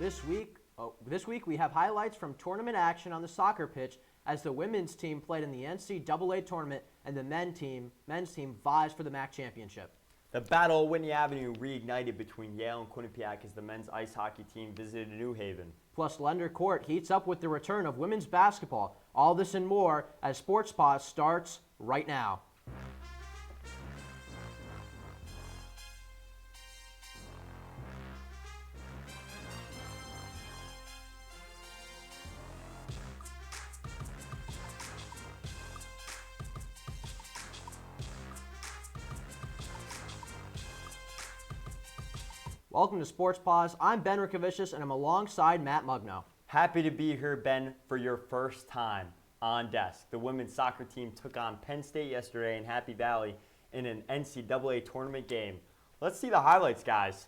This week we have highlights from tournament action on the soccer pitch as the women's team played in the NCAA tournament and the men's team vies for the MAAC championship. The battle of Whitney Avenue reignited between Yale and Quinnipiac as the men's ice hockey team visited New Haven. Plus, Lender Court heats up with the return of women's basketball. All this and more as Sports Paws starts right now. Welcome to Sports Paws. I'm Ben Rickovicius, and I'm alongside Matt Mugno. Happy to be here, Ben, for your first time on desk. The women's soccer team took on Penn State yesterday in Happy Valley in an NCAA tournament game. Let's see the highlights, guys.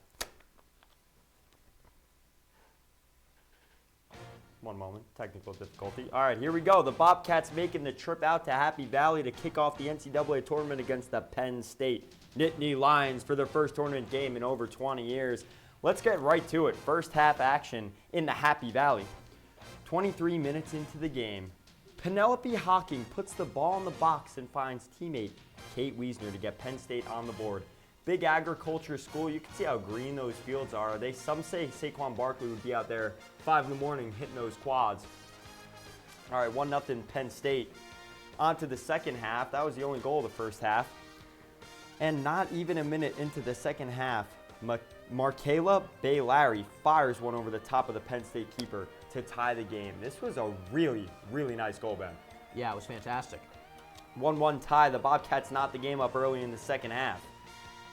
One moment, technical difficulty. All right, here we go. The Bobcats making the trip out to Happy Valley to kick off the NCAA tournament against the Penn State Nittany Lions for their first tournament game in over 20 years. Let's get right to it. First half action in the Happy Valley. 23 minutes into the game, Penelope Hawking puts the ball in the box and finds teammate Kate Wiesner to get Penn State on the board. Big agriculture school. You can see how green those fields are. Some say Saquon Barkley would be out there 5 in the morning hitting those quads. All right, 1-0 Penn State. On to the second half. That was the only goal of the first half. And not even a minute into the second half, Markayla Bay-Larry fires one over the top of the Penn State keeper to tie the game. This was a really, really nice goal, Ben. Yeah, it was fantastic. 1-1 tie. The Bobcats knot the game up early in the second half.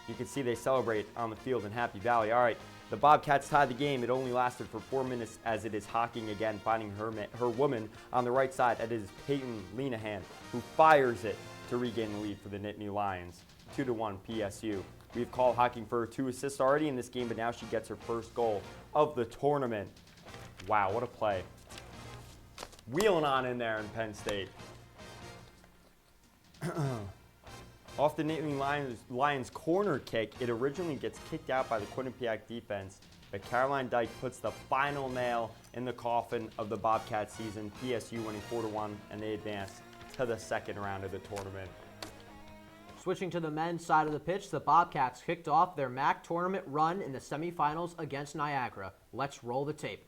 You can see they celebrate on the field in Happy Valley. All right, the Bobcats tied the game. It only lasted for 4 minutes as it is Hawking again, finding her woman on the right side. It is Peyton Lenahan who fires it to regain the lead for the Nittany Lions. 2-1 PSU. We've called Hawking for her 2 assists already in this game, but now she gets her first goal of the tournament. Wow, what a play. Wheeling on in there in Penn State. Off the Nittany Lions corner kick, it originally gets kicked out by the Quinnipiac defense, but Caroline Dyke puts the final nail in the coffin of the Bobcat season. PSU winning 4-1, and they advance to the second round of the tournament. Switching to the men's side of the pitch, the Bobcats kicked off their MAAC tournament run in the semifinals against Niagara. Let's roll the tape.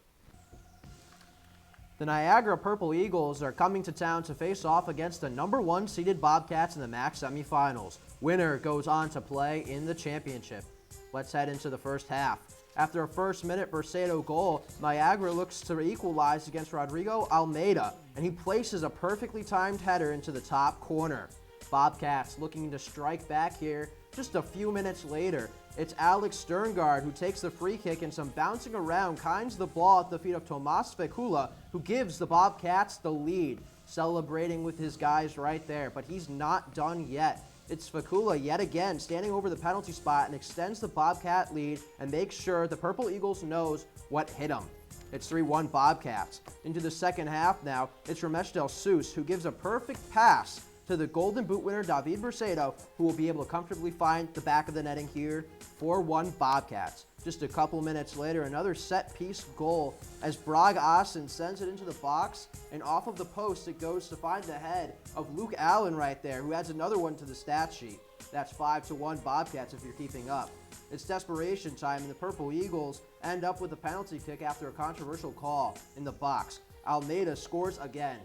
The Niagara Purple Eagles are coming to town to face off against the #1 seeded Bobcats in the MAAC semifinals. Winner goes on to play in the championship. Let's head into the first half. After a first-minute Bursato goal, Niagara looks to equalize against Rodrigo Almeida, and he places a perfectly timed header into the top corner. Bobcats looking to strike back here. Just a few minutes later, it's Alex Sterngard who takes the free kick and some bouncing around kinds the ball at the feet of Tomas Fekula, who gives the Bobcats the lead. Celebrating with his guys right there, but he's not done yet. It's Fekula yet again standing over the penalty spot and extends the Bobcat lead and makes sure the Purple Eagles knows what hit him. It's 3-1 Bobcats. Into the second half now, it's Ramesh Del Seuss who gives a perfect pass to the Golden Boot winner David Bursato, who will be able to comfortably find the back of the netting here. 4-1 Bobcats. Just a couple minutes later, another set-piece goal as Brag Asen sends it into the box, and off of the post it goes to find the head of Luke Allen right there, who adds another one to the stat sheet. That's 5-1 Bobcats if you're keeping up. It's desperation time, and the Purple Eagles end up with a penalty kick after a controversial call in the box. Almeida scores again.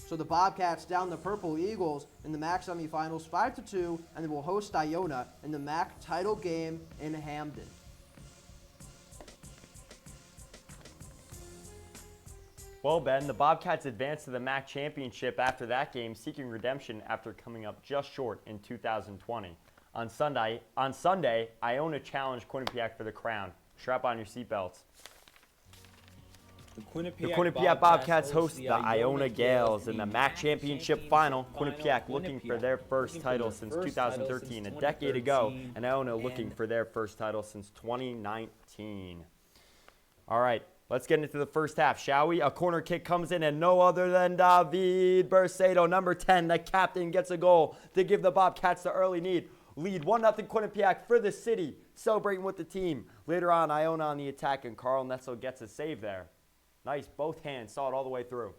So the Bobcats down the Purple Eagles in the MAAC semifinals 5-2, and they will host Iona in the MAAC title game in Hamden. Well, Ben, the Bobcats advanced to the MAAC championship after that game, seeking redemption after coming up just short in 2020. On Sunday, Iona challenged Quinnipiac for the crown. Strap on your seatbelts. The Quinnipiac Bobcats host the Iona Gales in the MAAC championship final. Quinnipiac looking for their first title since 2013, a decade ago, and Iona looking for their first title since 2019. All right, let's get into the first half, shall we? A corner kick comes in, and no other than David Bursato, number 10, the captain, gets a goal to give the Bobcats the early lead. lead 1-0 Quinnipiac for the city, celebrating with the team. Later on, Iona on the attack, and Carl Netzel gets a save there. Nice, both hands, saw it all the way through.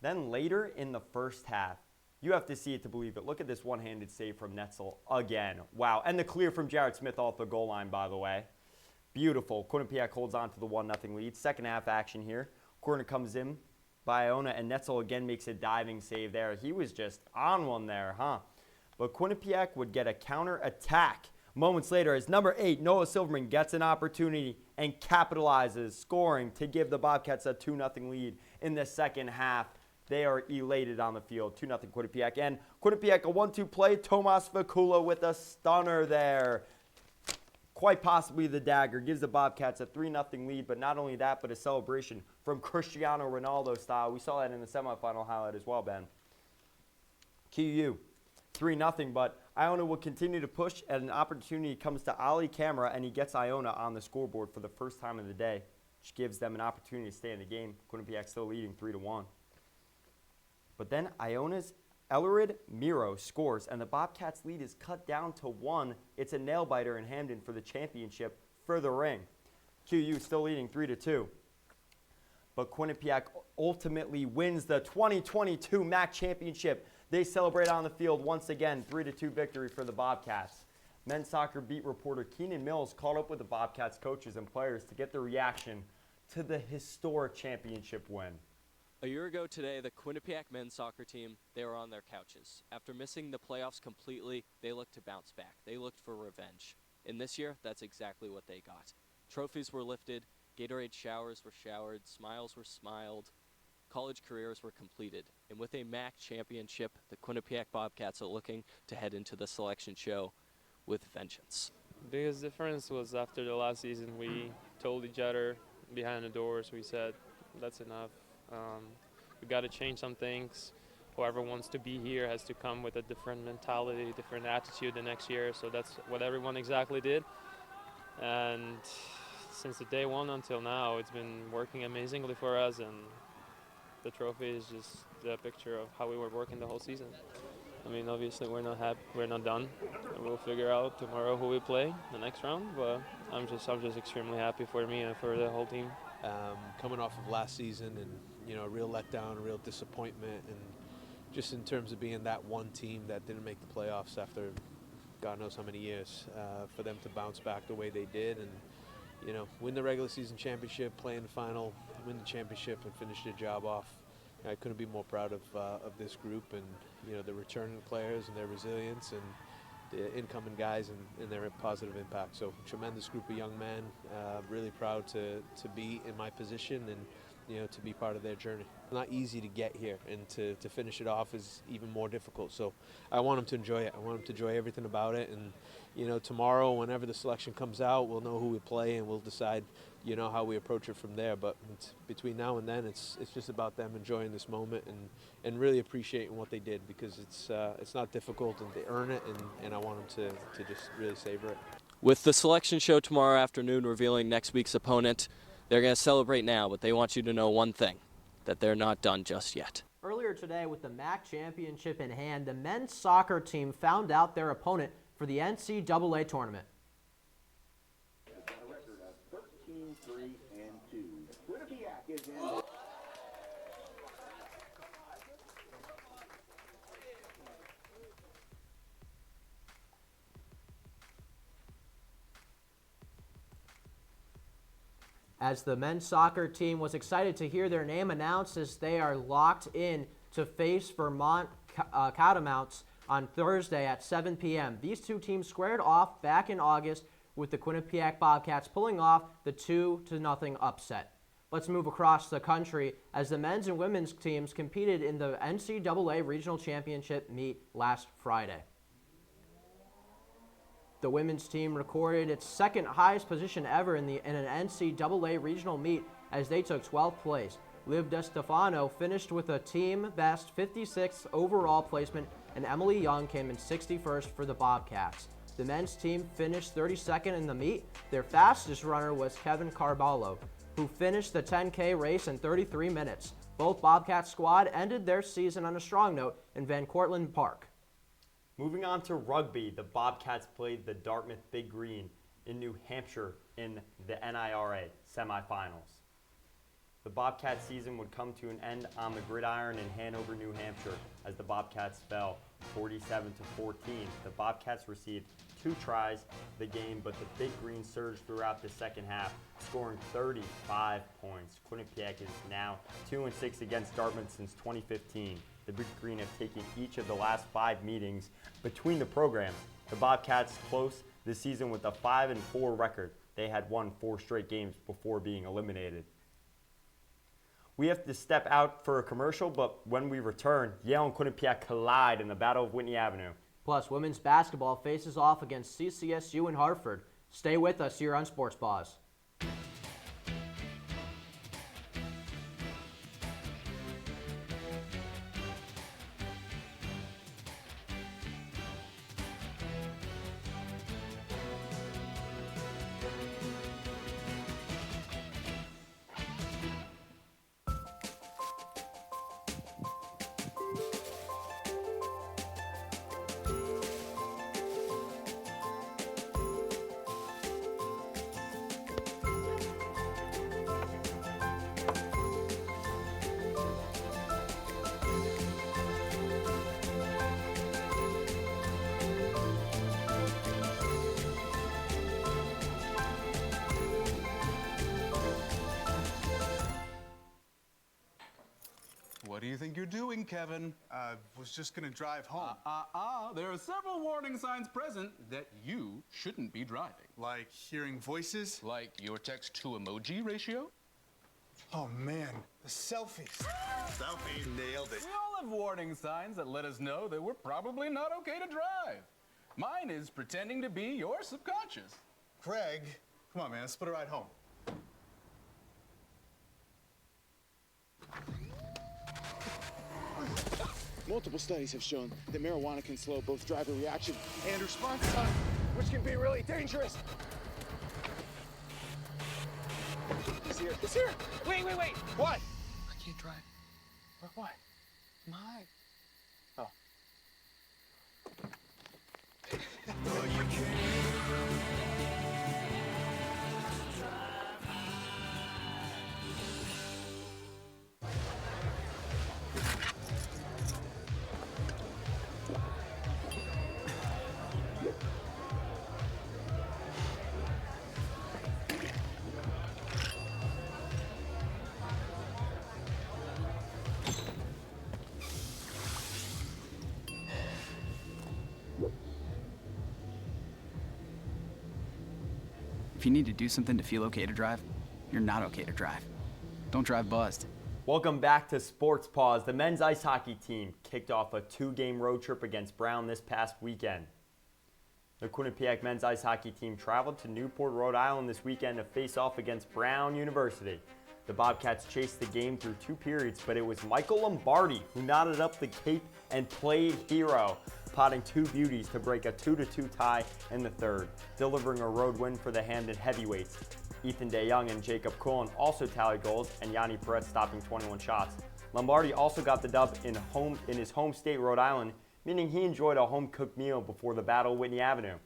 Then later in the first half, you have to see it to believe it. Look at this one-handed save from Netzel again. Wow, and the clear from Jared Smith off the goal line, by the way. Beautiful. Quinnipiac holds on to the 1-0 lead. Second half action here. Corner comes in by Iona, and Netzel again makes a diving save there. He was just on one there, huh? But Quinnipiac would get a counter-attack moments later as number 8, Noah Silverman, gets an opportunity and capitalizes, scoring to give the Bobcats a 2-0 lead in the second half. They are elated on the field, 2-0 Quinnipiac. And Quinnipiac, a 1-2 play, Tomas Vakula with a stunner there. Quite possibly the dagger, gives the Bobcats a 3-0 lead, but not only that, but a celebration from Cristiano Ronaldo style. We saw that in the semifinal highlight as well, Ben. QU, 3-0, but Iona will continue to push, and an opportunity comes to Ali Camera, and he gets Iona on the scoreboard for the first time of the day, which gives them an opportunity to stay in the game. Quinnipiac still leading 3-1. But then Iona's Ellerid Miro scores, and the Bobcats' lead is cut down to 1. It's a nail-biter in Hamden for the championship for the ring. QU still leading 3-2. But Quinnipiac ultimately wins the 2022 MAAC championship. They celebrate on the field once again, 3-2 victory for the Bobcats. Men's soccer beat reporter Keenan Mills caught up with the Bobcats coaches and players to get the reaction to the historic championship win. A year ago today, the Quinnipiac men's soccer team, they were on their couches. After missing the playoffs completely, they looked to bounce back. They looked for revenge. And this year, that's exactly what they got. Trophies were lifted, Gatorade showers were showered, smiles were smiled, college careers were completed. And with a MAAC championship, the Quinnipiac Bobcats are looking to head into the selection show with vengeance. The biggest difference was after the last season, we told each other behind the doors, we said, that's enough. We got to change some things. Whoever wants to be here has to come with a different mentality, different attitude the next year. So that's what everyone exactly did. And since the day one until now, it's been working amazingly for us. And the trophy is just the picture of how we were working the whole season. I mean, obviously we're not done. And we'll figure out tomorrow who we play the next round. But I'm just extremely happy for me and for the whole team. Coming off of last season and, a real letdown, a real disappointment, and just in terms of being that one team that didn't make the playoffs after God knows how many years, for them to bounce back the way they did and, win the regular season championship, play in the final, win the championship and finish their job off. I couldn't be more proud of this group and, the returning players and their resilience and the incoming guys and their positive impact. So tremendous group of young men, really proud to be in my position and to be part of their journey. Not easy to get here, and to finish it off is even more difficult. So I want them to enjoy it. I want them to enjoy everything about it. And tomorrow, whenever the selection comes out, we'll know who we play and we'll decide how we approach it from there. But between now and then, it's just about them enjoying this moment and really appreciating what they did, because it's not difficult and they earn it, and I want them to just really savor it. With the selection show tomorrow afternoon revealing next week's opponent, they're going to celebrate now, but they want you to know one thing, that they're not done just yet. Earlier today, with the MAAC championship in hand, the men's soccer team found out their opponent for the NCAA tournament. A record of 13-3-2. Quinnipiac is in. As the men's soccer team was excited to hear their name announced, as they are locked in to face Vermont Catamounts on Thursday at 7 p.m. These two teams squared off back in August, with the Quinnipiac Bobcats pulling off the 2-0 upset. Let's move across the country as the men's and women's teams competed in the NCAA Regional Championship meet last Friday. The women's team recorded its second highest position ever in an NCAA regional meet as they took 12th place. Liv DeStefano finished with a team best 56th overall placement, and Emily Young came in 61st for the Bobcats. The men's team finished 32nd in the meet. Their fastest runner was Kevin Carballo, who finished the 10K race in 33 minutes. Both Bobcat squad ended their season on a strong note in Van Cortlandt Park. Moving on to rugby, the Bobcats played the Dartmouth Big Green in New Hampshire in the NIRA semifinals. The Bobcats season would come to an end on the gridiron in Hanover, New Hampshire, as the Bobcats fell 47-14. The Bobcats received 2 tries the game, but the Big Green surged throughout the second half, scoring 35 points. Quinnipiac is now 2-6 against Dartmouth since 2015. The Big Green have taken each of the last 5 meetings between the programs. The Bobcats close this season with a 5-4 record. They had won 4 straight games before being eliminated. We have to step out for a commercial, but when we return, Yale and Quinnipiac collide in the Battle of Whitney Avenue. Plus, women's basketball faces off against CCSU in Hartford. Stay with us here on Sports Paws. What do you think you're doing, Kevin? Was just gonna drive home. There are several warning signs present that you shouldn't be driving. Like hearing voices? Like your text-to-emoji ratio? Oh man, the selfies. Selfie, nailed it. We all have warning signs that let us know that we're probably not okay to drive. Mine is pretending to be your subconscious. Craig, come on man, let's split a ride home. Multiple studies have shown that marijuana can slow both driver reaction and response time, which can be really dangerous. He's here. He's here. Wait. What? I can't drive. Why? My. Oh. If you need to do something to feel okay to drive, you're not okay to drive. Don't drive buzzed. Welcome back to Sports Paws. The men's ice hockey team kicked off a 2-game road trip against Brown this past weekend. The Quinnipiac men's ice hockey team traveled to Newport, Rhode Island this weekend to face off against Brown University. The Bobcats chased the game through 2 periods, but it was Michael Lombardi who knotted up the cape and played hero, potting 2 beauties to break a 2-2 tie in the third, delivering a road win for the Hamden heavyweights. Ethan DeYoung and Jacob Cullen also tallied goals, and Yanni Perez stopping 21 shots. Lombardi also got the dub in his home state, Rhode Island, meaning he enjoyed a home-cooked meal before the Battle of Whitney Avenue.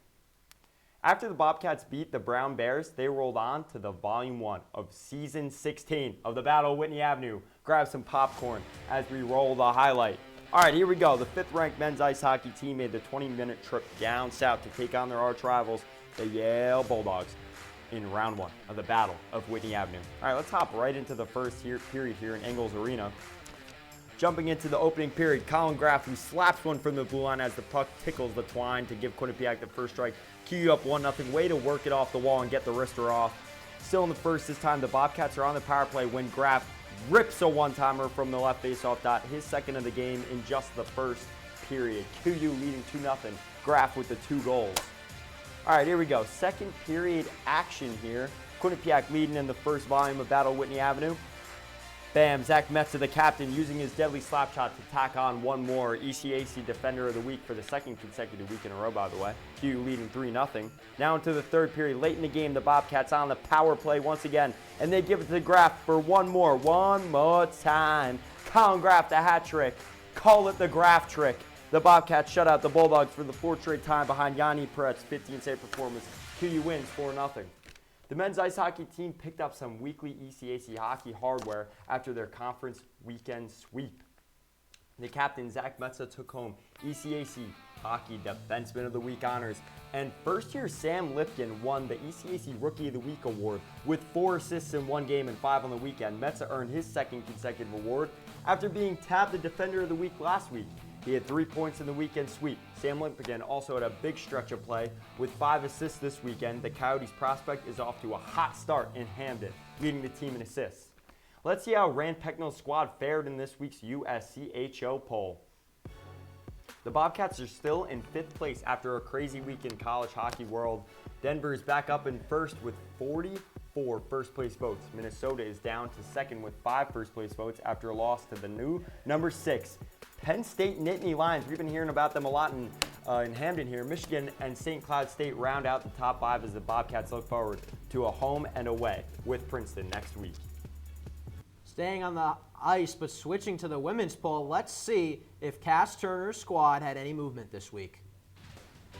After the Bobcats beat the Brown Bears, they rolled on to the Volume 1 of Season 16 of the Battle of Whitney Avenue. Grab some popcorn as we roll the highlight. All right, here we go. The 5th-ranked men's ice hockey team made the 20-minute trip down south to take on their arch rivals, the Yale Bulldogs, in Round 1 of the Battle of Whitney Avenue. All right, let's hop right into the first period here in Ingalls Arena. Jumping into the opening period, Colin Graff, who slaps one from the blue line as the puck tickles the twine to give Quinnipiac the first strike. QU up 1-0. Way to work it off the wall and get the wrister off. Still in the first this time, the Bobcats are on the power play when Graff rips a one-timer from the left face-off dot, his second of the game in just the first period. QU leading 2-0. Graff with the 2 goals. All right, here we go. Second period action here. Quinnipiac leading in the first volume of Battle Whitney Avenue. Bam, Zach Metza, the captain, using his deadly slap shot to tack on one more. ECAC Defender of the Week for the 2nd consecutive week in a row, by the way. QU leading 3-0. Now into the third period. Late in the game, the Bobcats on the power play once again, and they give it to Graff for one more time. Colin Graff, the hat trick. Call it the Graff trick. The Bobcats shut out the Bulldogs for the fourth straight time behind Yanni Peret's 15-save performance. QU wins 4-0. The men's ice hockey team picked up some weekly ECAC hockey hardware after their conference weekend sweep. The captain, Zach Metza, took home ECAC Hockey Defenseman of the Week honors, and first-year Sam Lipkin won the ECAC Rookie of the Week award with 4 assists in 1 game and 5 on the weekend. Metza earned his second consecutive award after being tabbed the Defender of the Week last week. He had 3 points in the weekend sweep. Sam Lipkin also had a big stretch of play with 5 assists this weekend. The Coyotes prospect is off to a hot start in Hamden, leading the team in assists. Let's see how Rand Pecknell's squad fared in this week's USCHO poll. The Bobcats are still in 5th place after a crazy week in college hockey world. Denver is back up in first with 44 first-place votes. Minnesota is down to second with 5 first-place votes after a loss to the new number 6 Penn State Nittany Lions. We've been hearing about them a lot in Hamden here. Michigan and St. Cloud State round out the top 5 as the Bobcats look forward to a home and away with Princeton next week. Staying on the ice, but switching to the women's poll, let's see if Cass Turner's squad had any movement this week.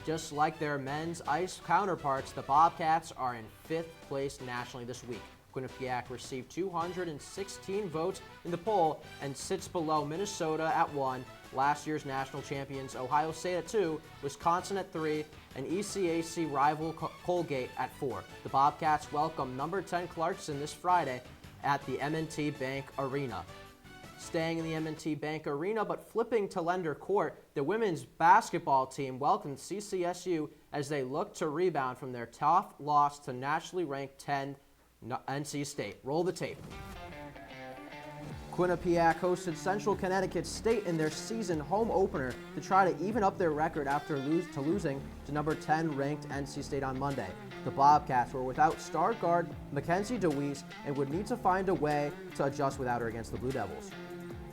Just like their men's ice counterparts, the Bobcats are in 5th place nationally this week. Quinnipiac received 216 votes in the poll and sits below Minnesota at 1, last year's national champions Ohio State at 2, Wisconsin at 3, and ECAC rival Colgate at 4. The Bobcats welcome number 10 Clarkson this Friday at the M&T Bank Arena. Staying in the M&T Bank Arena but flipping to Lender Court, the women's basketball team welcomed CCSU as they look to rebound from their tough loss to nationally ranked 10 NC State. Roll the tape. Quinnipiac hosted Central Connecticut State in their season home opener to try to even up their record after losing to number 10 ranked NC State on Monday. The Bobcats were without star guard Mackenzie DeWeese and would need to find a way to adjust without her against the Blue Devils.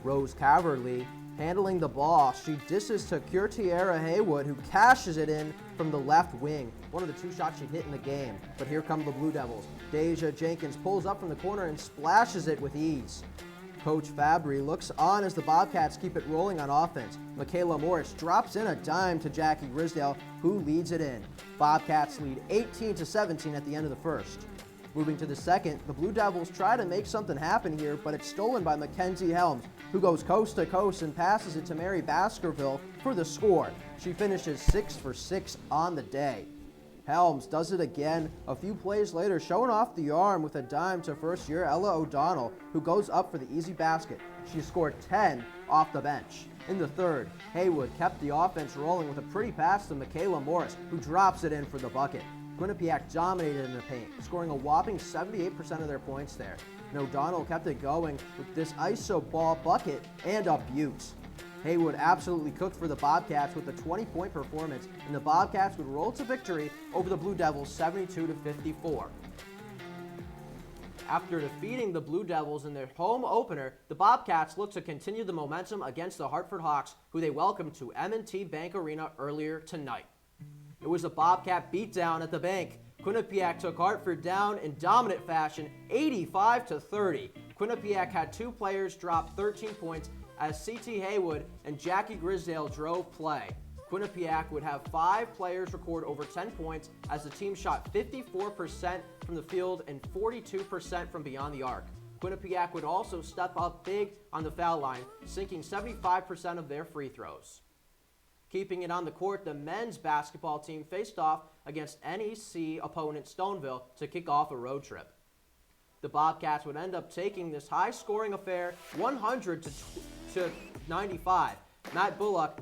Rose Caverly handling the ball. She disses to Curtiera Haywood, who cashes it in from the left wing. One of the 2 shots she hit in the game. But here come the Blue Devils. Deja Jenkins pulls up from the corner and splashes it with ease. Coach Fabry looks on as the Bobcats keep it rolling on offense. Michaela Morris drops in a dime to Jackie Grisdale, who leads it in. Bobcats lead 18-17 at the end of the first. Moving to the second, the Blue Devils try to make something happen here, but it's stolen by Mackenzie Helms, who goes coast to coast and passes it to Mary Baskerville for the score. She finishes 6 for 6 on the day. Helms does it again a few plays later, showing off the arm with a dime to first-year Ella O'Donnell, who goes up for the easy basket. She scored 10 off the bench. In the third, Haywood kept the offense rolling with a pretty pass to Michaela Morris, who drops it in for the bucket. Quinnipiac dominated in the paint, scoring a whopping 78% of their points there. And O'Donnell kept it going with this ISO ball bucket and a beaut. Haywood absolutely cooked for the Bobcats with a 20-point performance, and the Bobcats would roll to victory over the Blue Devils 72-54. After defeating the Blue Devils in their home opener, the Bobcats look to continue the momentum against the Hartford Hawks, who they welcomed to M&T Bank Arena earlier tonight. It was a Bobcat beatdown at the bank. Quinnipiac took Hartford down in dominant fashion, 85-30. Quinnipiac had 2 players drop 13 points as C.T. Haywood and Jackie Grisdale drove play. Quinnipiac would have 5 players record over 10 points as the team shot 54% from the field and 42% from beyond the arc. Quinnipiac would also step up big on the foul line, sinking 75% of their free throws. Keeping it on the court, the men's basketball team faced off against NEC opponent Stoneville to kick off a road trip. The Bobcats would end up taking this high-scoring affair 100 to 95. Matt Bullock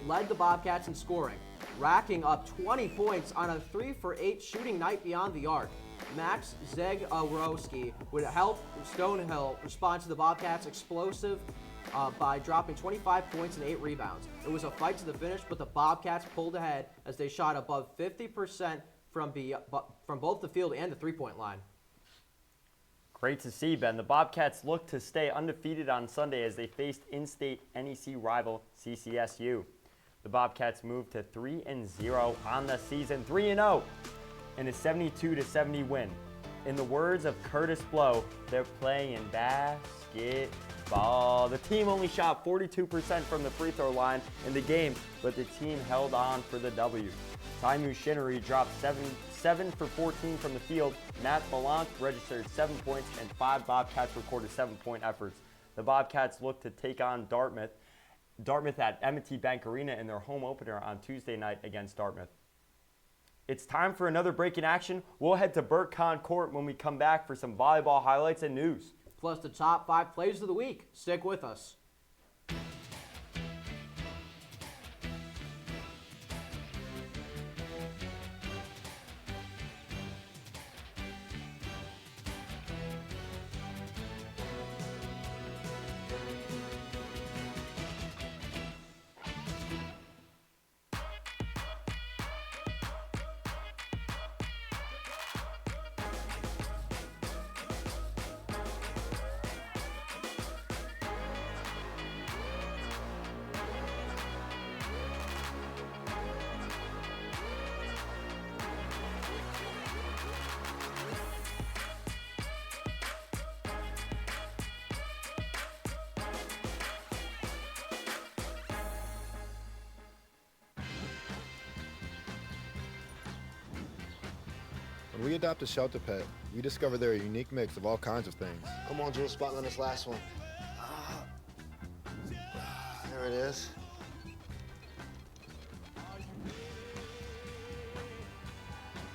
led the Bobcats in scoring, racking up 20 points on a 3-for-8 shooting night beyond the arc. Max Zegorowski would help Stonehill respond to the Bobcats' explosive by dropping 25 points and 8 rebounds. It was a fight to the finish, but the Bobcats pulled ahead as they shot above 50% from both the field and the three-point line. Great to see, Ben. The Bobcats look to stay undefeated on Sunday as they faced in-state NEC rival CCSU. The Bobcats moved to 3-0 on the season, 3-0 in a 72-70 win. In the words of Curtis Blow, they're playing basketball. ball. The team only shot 42% from the free throw line in the game, but the team held on for the W. Taimu Shinnery dropped 7 for 14 from the field. Matt Belant registered 7 points, and 5 Bobcats recorded 7-point efforts. The Bobcats look to take on Dartmouth at M&T Bank Arena in their home opener on Tuesday night against Dartmouth. It's time for another break in action. We'll head to Burt Conn Court when we come back for some volleyball highlights and news. Plus the top 5 plays of the week. Stick with us. When we adopt a shelter pet, we discover they're a unique mix of all kinds of things. Come on, Joe, spotlight on this last one. There it is.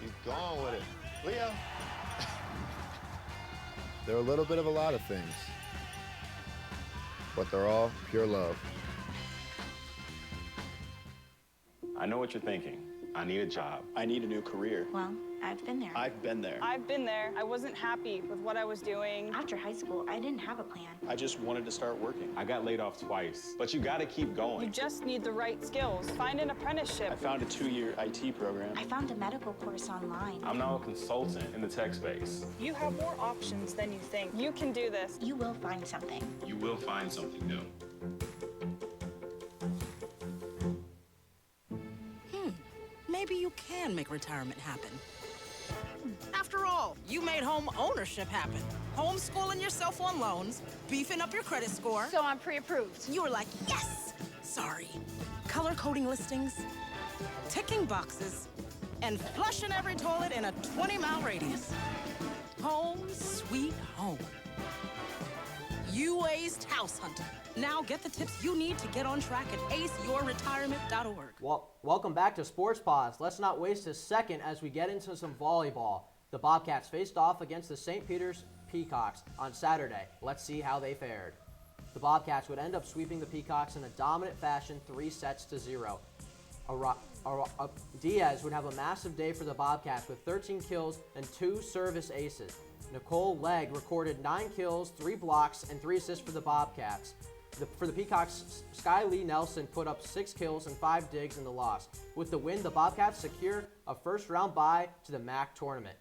Keep going with it. Leo. They're a little bit of a lot of things, but they're all pure love. I know what you're thinking. I need a job. I need a new career. Well, I've been there. I've been there. I've been there. I wasn't happy with what I was doing. After high school, I didn't have a plan. I just wanted to start working. I got laid off twice, but you gotta keep going. You just need the right skills. Find an apprenticeship. I found a 2-year IT program. I found a medical course online. I'm now a consultant in the tech space. You have more options than you think. You can do this. You will find something. You will find something new. Maybe you can make retirement happen. After all, you made home ownership happen. Homeschooling yourself on loans, beefing up your credit score. So I'm pre-approved. You were like, yes! Sorry. Color coding listings, ticking boxes, and flushing every toilet in a 20-mile radius. Home sweet home. You aced house hunting. Now get the tips you need to get on track at aceyourretirement.org. Well, welcome back to Sports Paws. Let's not waste a second as we get into some volleyball. The Bobcats faced off against the St. Peter's Peacocks on Saturday. Let's see how they fared. The Bobcats would end up sweeping the Peacocks in a dominant fashion, 3-0. Diaz would have a massive day for the Bobcats with 13 kills and 2 service aces. Nicole Legg recorded 9 kills, 3 blocks, and 3 assists for the Bobcats. For the Peacocks, Sky Lee Nelson put up 6 kills and 5 digs in the loss. With the win, the Bobcats secure a first-round bye to the MAAC tournament.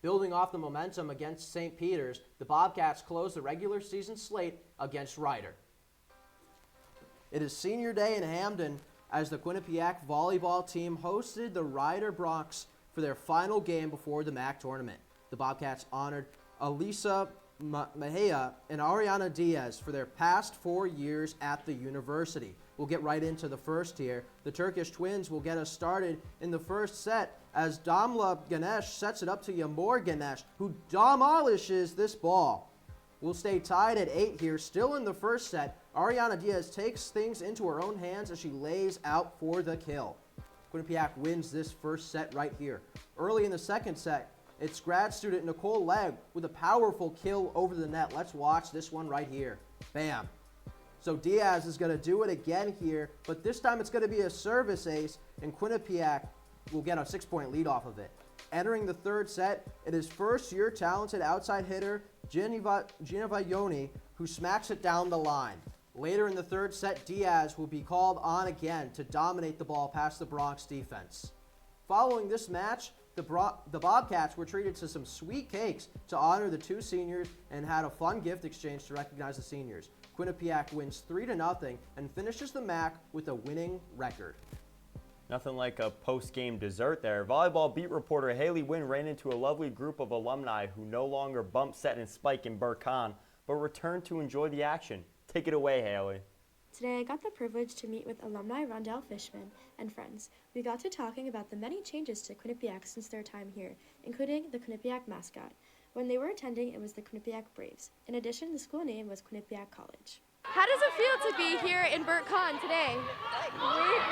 Building off the momentum against St. Peter's, the Bobcats closed the regular season slate against Ryder. It is senior day in Hamden as the Quinnipiac volleyball team hosted the Ryder Broncs for their final game before the MAAC tournament. The Bobcats honored Elisa Mejia and Ariana Diaz for their past 4 years at the university. We'll get right into the first here. The Turkish twins will get us started in the first set as Damla Ganesh sets it up to Yamor Ganesh, who demolishes this ball. We'll stay tied at 8 here, still in the first set. Ariana Diaz takes things into her own hands as she lays out for the kill. Quinnipiac wins this first set right here. Early in the second set, it's grad student Nicole Legg with a powerful kill over the net. Let's watch this one right here. Bam. So Diaz is going to do it again here, but this time it's going to be a service ace, and Quinnipiac will get a 6-point lead off of it. Entering the third set, it is first-year talented outside hitter Geneva Yoni who smacks it down the line. Later in the third set, Diaz will be called on again to dominate the ball past the Bronx defense. Following this match, the Bobcats were treated to some sweet cakes to honor the 2 seniors and had a fun gift exchange to recognize the seniors. Quinnipiac wins 3-0 and finishes the MAAC with a winning record. Nothing like a post-game dessert there. Volleyball beat reporter Haley Wynn ran into a lovely group of alumni who no longer bump, set, and spike in Burt Conn. but return to enjoy the action. Take it away, Haley. Today I got the privilege to meet with alumni Rondell Fishman and friends. We got to talking about the many changes to Quinnipiac since their time here, including the Quinnipiac mascot. When they were attending, it was the Quinnipiac Braves. In addition, the school name was Quinnipiac College. How does it feel to be here in BurtCon today?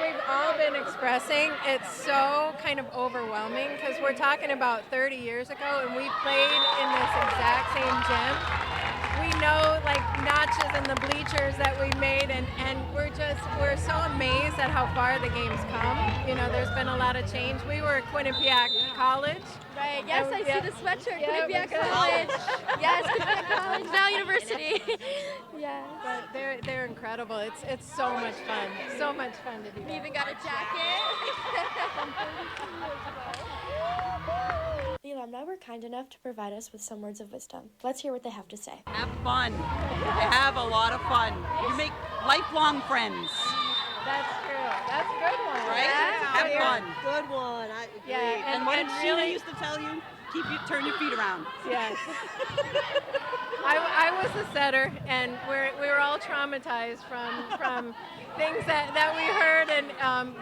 We've all been expressing it's so kind of overwhelming because we're talking about 30 years ago and we played in this exact same gym. We know like notches in the bleachers that we made and we're so amazed at how far the game's come. You know, there's been a lot of change. We were at Quinnipiac College. Right, yes, I see the sweatshirt, Quinnipiac College. Yes, Quinnipiac College, now university. Yeah, but they're incredible. It's so much fun. So much fun to do. We even got a jacket. The alumni were kind enough to provide us with some words of wisdom. Let's hear what they have to say. Have fun. Have a lot of fun. You make lifelong friends. That's true. That's a good one. Right? Yeah. Have fun. Good one. I agree. Yeah, And what did Sheena really used to tell you? Turn your feet around. Yes. I was a setter, and we were all traumatized from things that we heard, and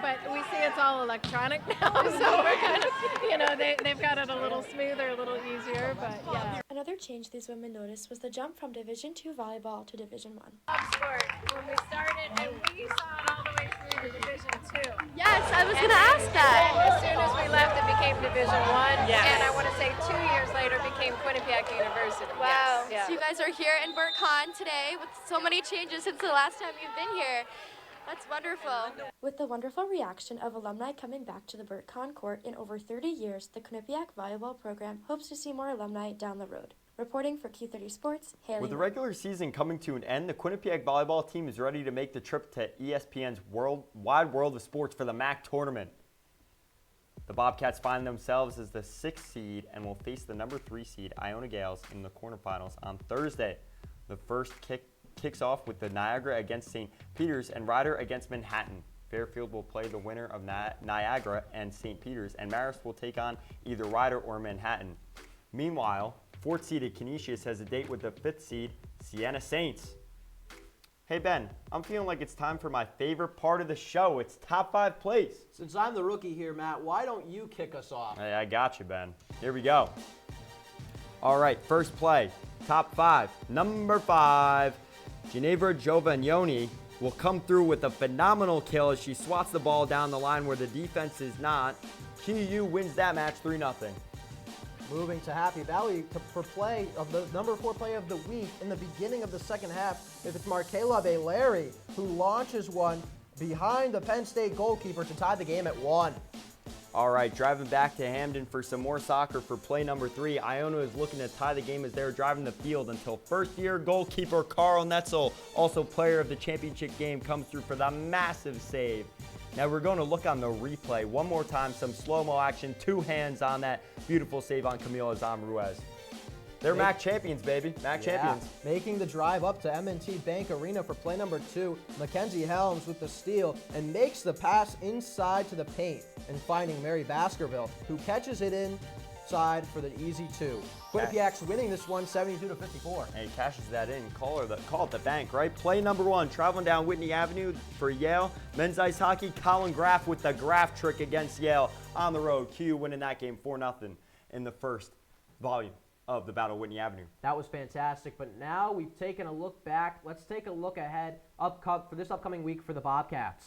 but we see it's all electronic now, so we're kind of, you know, they've got it a little smoother, a little easier, but yeah. Another change these women noticed was the jump from Division II volleyball to Division I. Love sport. When we started, and we saw it all the way through to Division II. Yes, I was going to ask that. As soon as we left, it became Division I, Yes. and I want to say 2 years later became Quinnipiac University. Wow. Yes. Yeah. So you guys are here in BurtCon today with so many changes since the last time you've been here. That's wonderful. With the wonderful reaction of alumni coming back to the BurtCon court in over 30 years, the Quinnipiac volleyball program hopes to see more alumni down the road. Reporting for Q30 Sports, Haley. With the regular season coming to an end, the Quinnipiac volleyball team is ready to make the trip to ESPN's wide world of sports for the MAAC tournament. The Bobcats find themselves as the 6th seed and will face the number 3 seed Iona Gales in the quarterfinals on Thursday. The first kicks off with the Niagara against St. Peter's and Rider against Manhattan. Fairfield will play the winner of Niagara and St. Peter's, and Marist will take on either Rider or Manhattan. Meanwhile, 4th-seeded Canisius has a date with the 5th seed Siena Saints. Hey Ben, I'm feeling like it's time for my favorite part of the show. It's Top 5 Plays. Since I'm the rookie here, Matt, why don't you kick us off? Hey, I got you, Ben. Here we go. All right, first play, Top 5. Number 5, Ginevra Giovagnoni will come through with a phenomenal kill as she swats the ball down the line where the defense is not. QU wins that match 3-0. Moving to Happy Valley for play of the number 4 play of the week in the beginning of the second half. If it's Markela Valeri who launches one behind the Penn State goalkeeper to tie the game at 1. All right, driving back to Hamden for some more soccer for play number 3. Iona is looking to tie the game as they're driving the field until first-year goalkeeper Carl Netzel, also player of the championship game, comes through for the massive save. Now we're going to look on the replay one more time, some slow-mo action, 2 hands on that beautiful save on Camila Zam-Ruiz. They're MAAC champions, baby. MAAC champions. Making the drive up to M&T Bank Arena for play number 2, Mackenzie Helms with the steal and makes the pass inside to the paint and finding Mary Baskerville, who catches it inside for the easy 2. Quinnipiac's winning this one 72-54. Hey, cashes that in. Call it the bank, right? Play number 1, traveling down Whitney Avenue for Yale. Men's ice hockey, Colin Graff with the Graff trick against Yale on the road. QU winning that game 4-0 in the first volume of the Battle of Whitney Avenue. That was fantastic, but now we've taken a look back. Let's take a look ahead for this upcoming week for the Bobcats.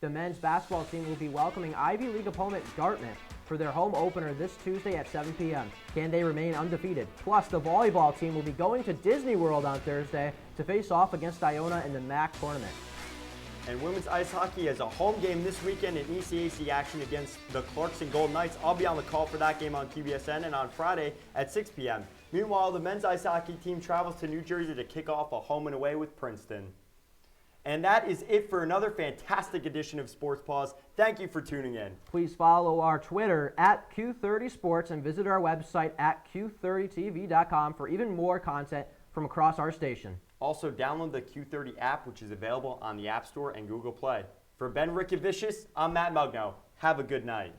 The men's basketball team will be welcoming Ivy League opponent Dartmouth for their home opener this Tuesday at 7 p.m. Can they remain undefeated? Plus, the volleyball team will be going to Disney World on Thursday to face off against Iona in the MAAC tournament. And women's ice hockey has a home game this weekend in ECAC action against the Clarkson Golden Knights. I'll be on the call for that game on QBSN and on Friday at 6 p.m. Meanwhile, the men's ice hockey team travels to New Jersey to kick off a home and away with Princeton. And that is it for another fantastic edition of Sports Paws. Thank you for tuning in. Please follow our Twitter at Q30Sports and visit our website at Q30TV.com for even more content from across our station. Also, download the Q30 app, which is available on the App Store and Google Play. For Ben Rickovicius, I'm Matt Mugno. Have a good night.